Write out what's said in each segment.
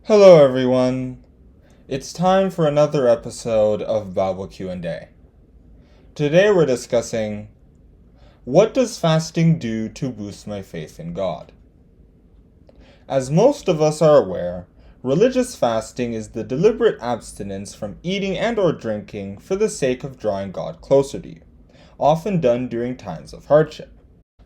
Hello everyone. It's time for another episode of Bible Q&A. Today we're discussing, what does fasting do to boost my faith in God? As most of us are aware, religious fasting is the deliberate abstinence from eating and or drinking for the sake of drawing God closer to you, often done during times of hardship.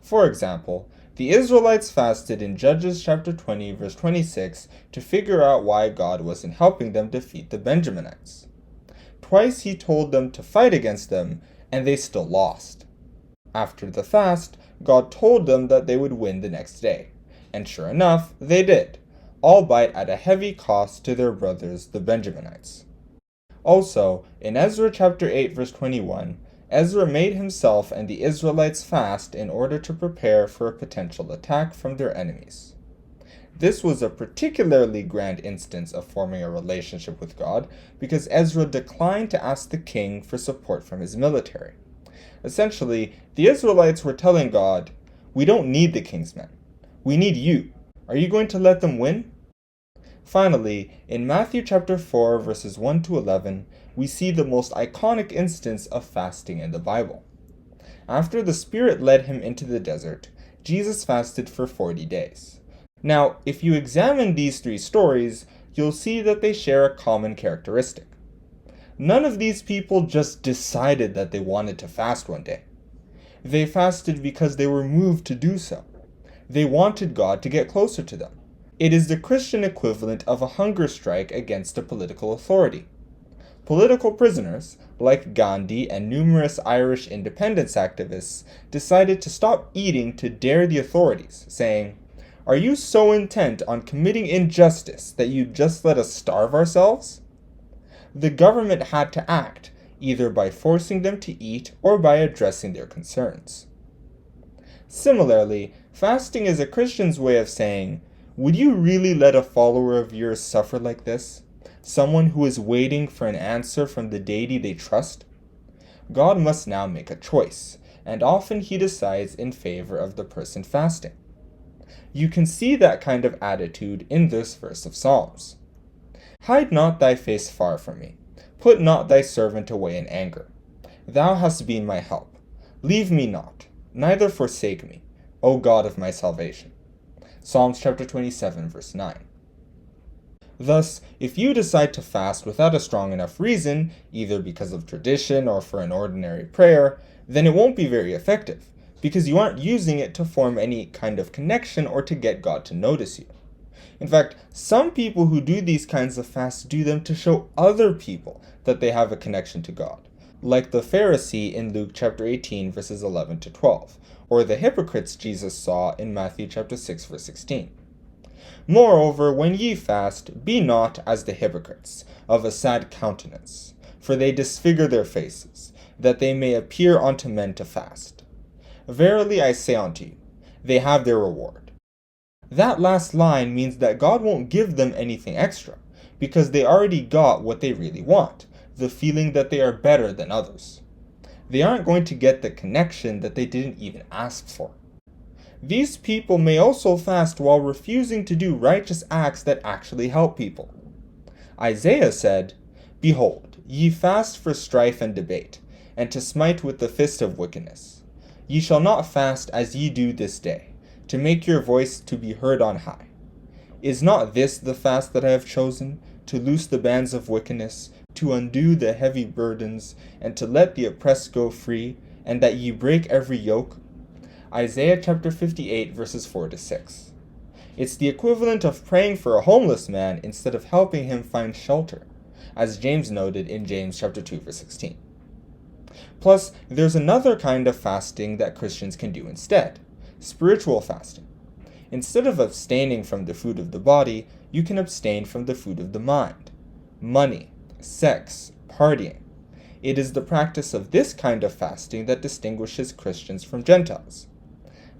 For example, the Israelites fasted in Judges chapter 20 verse 26 to figure out why God wasn't helping them defeat the Benjaminites. Twice he told them to fight against them, and they still lost. After the fast, God told them that they would win the next day, and sure enough, they did, albeit at a heavy cost to their brothers the Benjaminites. Also, in Ezra chapter 8 verse 21, Ezra made himself and the Israelites fast in order to prepare for a potential attack from their enemies. This was a particularly grand instance of forming a relationship with God because Ezra declined to ask the king for support from his military. Essentially, the Israelites were telling God, "We don't need the king's men. We need you. Are you going to let them win?" Finally, in Matthew chapter 4 verses 1 to 11, we see the most iconic instance of fasting in the Bible. After the Spirit led him into the desert, Jesus fasted for 40 days. Now, if you examine these three stories, you'll see that they share a common characteristic. None of these people just decided that they wanted to fast one day. They fasted because they were moved to do so. They wanted God to get closer to them. It is the Christian equivalent of a hunger strike against a political authority. Political prisoners, like Gandhi and numerous Irish independence activists, decided to stop eating to dare the authorities, saying, "Are you so intent on committing injustice that you just let us starve ourselves?" The government had to act, either by forcing them to eat or by addressing their concerns. Similarly, fasting is a Christian's way of saying, would you really let a follower of yours suffer like this? Someone who is waiting for an answer from the deity they trust? God must now make a choice, and often he decides in favor of the person fasting. You can see that kind of attitude in this verse of Psalms. Hide not thy face far from me. Put not thy servant away in anger. Thou hast been my help. Leave me not, neither forsake me, O God of my salvation. Psalms chapter 27 verse 9. Thus, if you decide to fast without a strong enough reason, either because of tradition or for an ordinary prayer, then it won't be very effective, because you aren't using it to form any kind of connection or to get God to notice you. In fact, some people who do these kinds of fasts do them to show other people that they have a connection to God, like the Pharisee in Luke chapter 18 verses 11 to 12, or the hypocrites Jesus saw in Matthew chapter 6 verse 16. Moreover, when ye fast, be not as the hypocrites, of a sad countenance, for they disfigure their faces, that they may appear unto men to fast. Verily I say unto you, they have their reward. That last line means that God won't give them anything extra, because they already got what they really want, the feeling that they are better than others. They aren't going to get the connection that they didn't even ask for. These people may also fast while refusing to do righteous acts that actually help people. Isaiah said, "Behold, ye fast for strife and debate, and to smite with the fist of wickedness. Ye shall not fast as ye do this day, to make your voice to be heard on high. Is not this the fast that I have chosen, to loose the bands of wickedness, to undo the heavy burdens, and to let the oppressed go free, and that ye break every yoke?" Isaiah chapter 58 verses 4 to 6. It's the equivalent of praying for a homeless man instead of helping him find shelter, as James noted in James chapter 2 verse 16. Plus, there's another kind of fasting that Christians can do instead, spiritual fasting. Instead of abstaining from the food of the body, you can abstain from the food of the mind. Money, sex, partying. It is the practice of this kind of fasting that distinguishes Christians from Gentiles.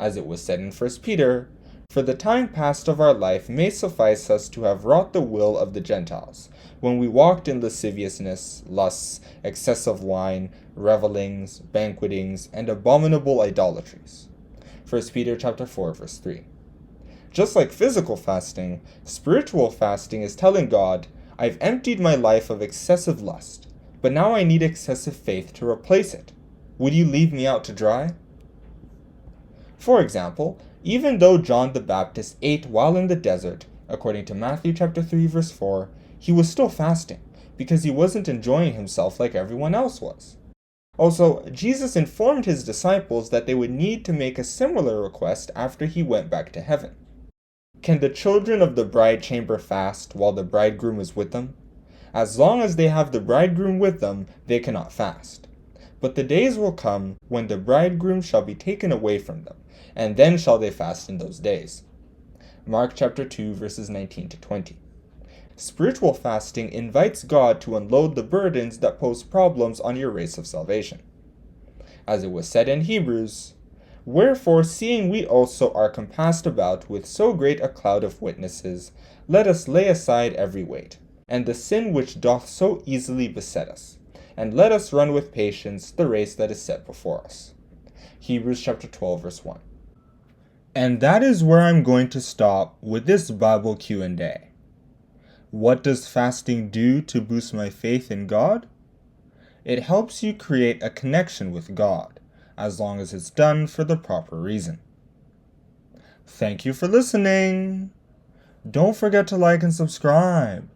As it was said in 1 Peter, "For the time past of our life may suffice us to have wrought the will of the Gentiles, when we walked in lasciviousness, lusts, excess of wine, revellings, banquetings, and abominable idolatries." 1 Peter chapter 4 verse 3. Just like physical fasting, spiritual fasting is telling God, I've emptied my life of excessive lust, but now I need excessive faith to replace it. Would you leave me out to dry? For example, even though John the Baptist ate while in the desert, according to Matthew chapter 3 verse 4, he was still fasting because he wasn't enjoying himself like everyone else was. Also, Jesus informed his disciples that they would need to make a similar request after he went back to heaven. Can the children of the bride chamber fast while the bridegroom is with them? As long as they have the bridegroom with them, they cannot fast. But the days will come when the bridegroom shall be taken away from them, and then shall they fast in those days. Mark chapter 2 verses 19 to 20. Spiritual fasting invites God to unload the burdens that pose problems on your race of salvation. As it was said in Hebrews, Wherefore, seeing we also are compassed about with so great a cloud of witnesses, let us lay aside every weight, and the sin which doth so easily beset us, and let us run with patience the race that is set before us. Hebrews chapter 12 verse 1. And that is where I'm going to stop with this Bible Q&A. What does fasting do to boost my faith in God? It helps you create a connection with God, as long as it's done for the proper reason. Thank you for listening. Don't forget to like and subscribe.